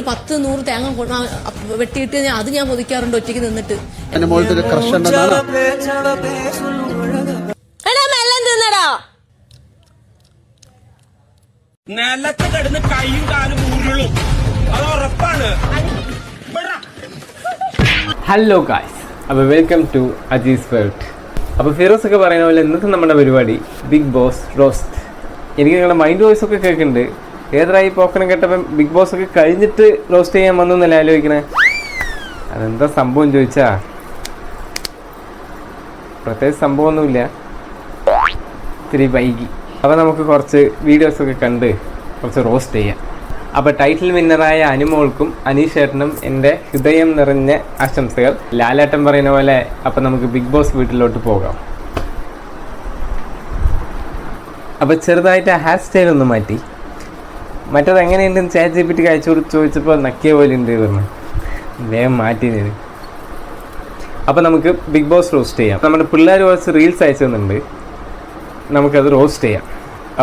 10-100 തേങ്ങ വെട്ടിയിട്ട് അത് ഞാൻ പൊതിക്കാറുണ്ട് ഒറ്റയ്ക്ക് നിന്നിട്ട്. നിലത്ത് കിടന്ന് കൈയും കാലും ഊരുളും, അത് ഉറപ്പാണ്. ഹലോ ഗായ്സ്, അപ്പോൾ വെൽക്കം ടു അജീസ് വേൾഡ്. അപ്പോൾ ഫിറോസ് ഒക്കെ പറയുന്ന പോലെ ഇന്നത്തെ നമ്മുടെ പരിപാടി ബിഗ് ബോസ് റോസ്റ്റ്. എനിക്ക് നിങ്ങളുടെ മൈൻഡ് വോയിസ് ഒക്കെ കേൾക്കുന്നുണ്ട്. ഏതായി പോക്കണം കേട്ടപ്പം ബിഗ് ബോസ് ഒക്കെ കഴിഞ്ഞിട്ട് റോസ്റ്റ് ചെയ്യാൻ വന്നു എന്നല്ലേ ആലോചിക്കണേ. അതെന്താ സംഭവം ചോദിച്ചാ പ്രത്യേകിച്ച് സംഭവമൊന്നുമില്ല, ഇത്തിരി വൈകി. അപ്പോൾ നമുക്ക് കുറച്ച് വീഡിയോസൊക്കെ കണ്ട് കുറച്ച് റോസ്റ്റ് ചെയ്യാം. അപ്പോൾ ടൈറ്റിൽ വിന്നറായ അനുമോൾക്കും അനീഷേട്ടനും എൻ്റെ ഹൃദയം നിറഞ്ഞ ആശംസകൾ. ലാലേട്ടൻ പറയുന്ന പോലെ അപ്പം നമുക്ക് ബിഗ് ബോസ് വീട്ടിലോട്ട് പോകാം. അപ്പോൾ ചെറുതായിട്ട് ആ ഹെയർ സ്റ്റൈൽ ഒന്ന് മാറ്റി. മറ്റത് എങ്ങനെയുണ്ടെന്ന് ചാറ്റ് ജിപിടി അയച്ചു ചോദിച്ചപ്പോൾ നക്കിയ പോലെ ഉണ്ട് പറഞ്ഞു, വേഗം മാറ്റിയത്. അപ്പോൾ നമുക്ക് ബിഗ് ബോസ് റോസ്റ്റ് ചെയ്യാം. നമ്മുടെ പിള്ളേർ കുറച്ച് റീൽസ് അയച്ചു തന്നിട്ടുണ്ട്, നമുക്കത് റോസ്റ്റ് ചെയ്യാം.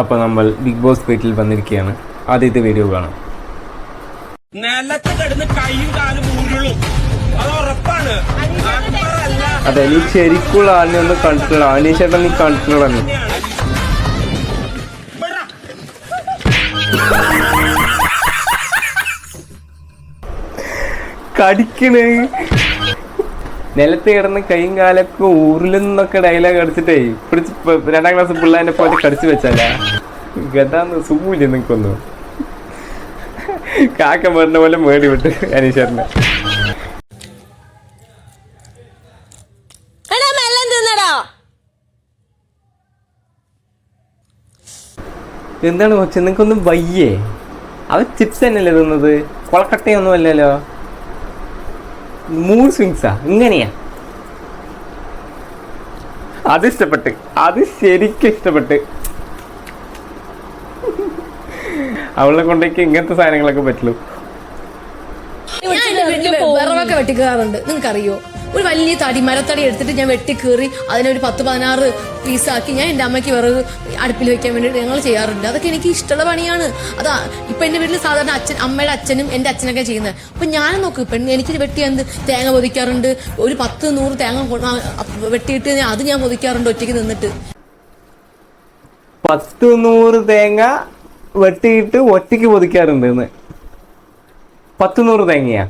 അപ്പോൾ നമ്മൾ ബിഗ് ബോസ് വീട്ടിൽ വന്നിരിക്കുകയാണ്. ആദ്യത്തെ വീഡിയോ കാണാം. നിലത്ത് കിടന്ന് കൈയും കാലും ഊരുളും, അത് ഉറപ്പാണ്. അതെ, നീ ശരിക്കുള്ള ആളിനെ ഒന്ന് കണ്ടിട്ടുള്ള അനീഷേട്ടൻ നീ കണ്ടിട്ടുള്ള കടിക്കണേ. നിലത്ത് കിടന്ന് കൈയും കാലൊക്കെ ഊരിലെന്നൊക്കെ ഡയലോഗ് അടിച്ചിട്ടേ പിടിച്ച് 2ാം ക്ലാസ് പിള്ളേരെ പോലെ കടിച്ചു വെച്ചാല ഗതാന്ന് സുഖമില്ല. നിനക്കൊന്നു കാക്ക മേടിന പോലെ മേടി വിട്ട് അനീഷേട്ടനെ. എന്താണ് കൊച്ചു, നിനക്കൊന്നും വയ്യേ? അത് ചിപ്സ് തന്നെയല്ലേ തിന്നത്, കൊളക്കട്ടയൊന്നും അല്ലല്ലോ. മൂഡ് സ്വിങ്സാ ഇങ്ങനെയാ. അത് ഇഷ്ടപ്പെട്ട്, അത് ശരിക്കും ഇഷ്ടപ്പെട്ട്. അവളെ കൊണ്ടേക്ക് ഇങ്ങനത്തെ സാധനങ്ങളൊക്കെ പറ്റുള്ളൂ. വിറവൊക്കെ വെട്ടിക്കാറുണ്ട്, നിങ്ങൾക്കറിയോ? ഒരു വലിയ മരത്തടി എടുത്തിട്ട് ഞാൻ വെട്ടിക്കേറി അതിനൊരു 10-16 പീസാക്കി ഞാൻ എൻ്റെ അമ്മയ്ക്ക് വിറക് അടുപ്പിൽ വെക്കാൻ വേണ്ടിയിട്ട് ഞങ്ങൾ ചെയ്യാറുണ്ട്. അതൊക്കെ എനിക്ക് ഇഷ്ടമുള്ള പണിയാണ്. അതാ ഇപ്പൊ എന്റെ വീട്ടിൽ സാധാരണ അമ്മയുടെ അച്ഛനും എന്റെ അച്ഛനൊക്കെ ചെയ്യുന്നത്. അപ്പൊ ഞാൻ നോക്ക് എനിക്ക് വെട്ടി എന്ത് തേങ്ങ പൊതിക്കാറുണ്ട്. ഒരു 10-100 തേങ്ങ വെട്ടിയിട്ട് അത് ഞാൻ പൊതിക്കാറുണ്ട് ഒറ്റയ്ക്ക് നിന്നിട്ട്. 10-100 തേങ്ങ വെട്ടിയിട്ട് ഒറ്റയ്ക്ക് പൊതിക്കാറുണ്ട്. 10-100 തേങ്ങയാ?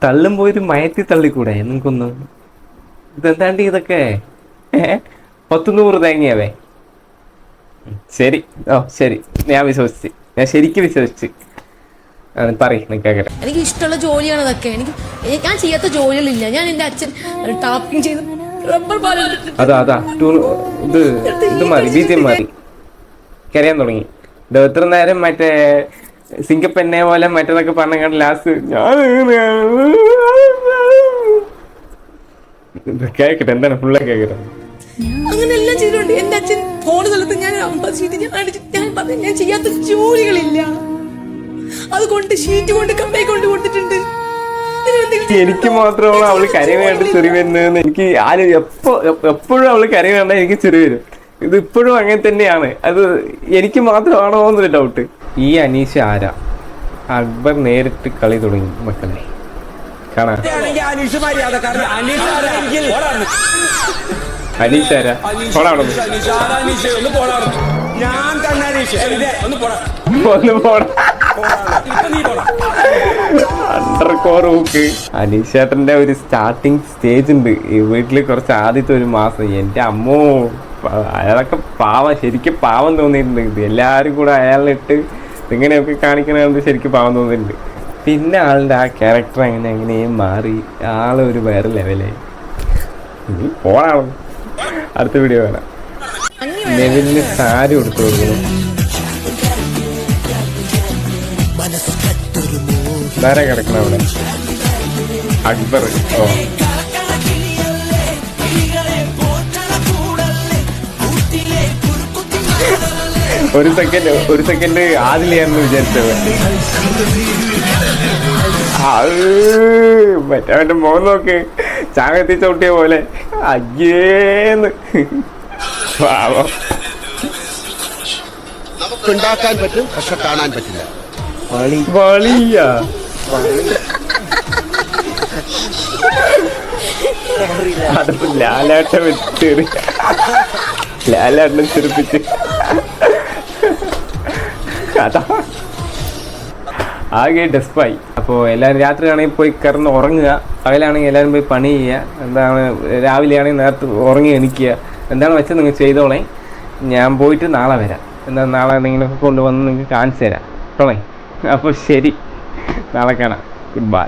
തള്ളും പോയിട്ട് മയത്തി തള്ളിക്കൂടെ നിങ്ങൾക്കൊന്നും? ഇതെന്താണ്ട് ഇതൊക്കെ 10-100 തേങ്ങയാവേ? ശരി, ഓ ശരി, ഞാൻ വിശ്വസിച്ച്, ഞാൻ ശരിക്കും വിശ്വസിച്ച്. പറയും കേട്ടെ. എനിക്ക് ഇഷ്ടമുള്ള ജോലിയാണ് അതൊക്കെ. ഞാൻ ചെയ്യാത്ത ജോലികളില്ല. ഞാൻ എന്റെ അച്ഛൻ ടാപ്പിംഗ് ചെയ്ത് അതാ ഇത് മാറി, ബീജം മാറി, കരയാൻ തുടങ്ങി. എത്ര നേരം മറ്റേ സിംഗപ്പെന്നെ പോലെ മറ്റേതൊക്കെ പറഞ്ഞ ലാസ്റ്റ് കേക്കട്ടെ, എന്താണ് ഫുള്ളെ കേക്കട്ടെ. അങ്ങനെല്ലാം ചെയ്തിട്ടുണ്ട്. എന്റെ അച്ഛൻ ഫോൺ സ്ഥലത്ത് ഞാൻ ഞാൻ ചെയ്യാത്ത ജോലികളില്ല. അതുകൊണ്ട് ഷീറ്റ് കൊണ്ട് കമ്പനി കൊണ്ട് കൊടുത്തിട്ടുണ്ട്. എനിക്ക് മാത്രമാണ് അവള് കരവേണ്ട ചെറിയ വരുന്നതെന്ന് എനിക്ക് എപ്പോഴും അവള് കരവേണ്ട എനിക്ക് ചെറിയ വരും. ഇത് ഇപ്പോഴും അങ്ങനെ തന്നെയാണ്. അത് എനിക്ക് മാത്രമാണോ എന്നൊരു ഡൗട്ട്. ഈ അനീഷ ആരാ? അക്ബർ നേരിട്ട് കളി തുടങ്ങി മക്കളെ, കാണാ. അനീഷ് ആരാ? അനീഷേട്ടന്റെ ഒരു സ്റ്റാർട്ടിങ് സ്റ്റേജ് ഉണ്ട് ഈ വീട്ടില്. കുറച്ച് ആദ്യത്തെ ഒരു മാസം എന്റെ അമ്മോ, അയാളൊക്കെ പാവം, ശരിക്കും പാവം തോന്നിയിട്ടുണ്ട്. ഇത് എല്ലാവരും കൂടെ അയാളിട്ട് ഇങ്ങനെയൊക്കെ കാണിക്കണത് ശരിക്കും പാവം തോന്നിയിട്ടുണ്ട്. പിന്നെ ആളുടെ ആ ക്യാരക്ടർ എങ്ങനെയും മാറി, ആളൊരു വേറെ ലെവലായി. പോണാണ്. അടുത്ത വീഡിയോ കാണാം. നെവിലിന് സാരി കൊടുത്തു കൊടുക്കുന്നു. ധാരാ കിടക്കണ അവിടെ അക്ബർ. ഓ ഒരു സെക്കൻഡ് ആദിലെയാണെന്ന് വിചാരിച്ചത്. മറ്റവന്റെ മോൻ നോക്ക്, ചാകത്തി ചവിട്ടിയ പോലെ. അയ്യേന്ന് പാവം. ഉണ്ടാക്കാൻ പറ്റും, പക്ഷെ കാണാൻ പറ്റില്ല. വളിയാ അതിപ്പോ ലാലാട്ടം വെച്ച് ലാലാട്ടം ചെറുപ്പിച്ച് അതാ ആകെ ഡെസ്പായി. അപ്പോൾ എല്ലാവരും രാത്രിയാണെങ്കിൽ പോയി കിടന്ന് ഉറങ്ങുക, പകലാണെങ്കിൽ എല്ലാവരും പോയി പണി ചെയ്യുക. എന്താണ് രാവിലെ ആണെങ്കിൽ നേരത്തെ ഉറങ്ങി എണീക്കുക. എന്താണ് വെച്ചാൽ നിങ്ങൾ ചെയ്തോളേ. ഞാൻ പോയിട്ട് നാളെ വരാം. എന്താ നാളെ എന്തെങ്കിലുമൊക്കെ കൊണ്ടുവന്ന് നിങ്ങൾക്ക് കാണിച്ചു തരാം കേട്ടോളേ. അപ്പോൾ ശരി, നാളെ കാണാം. Good bye.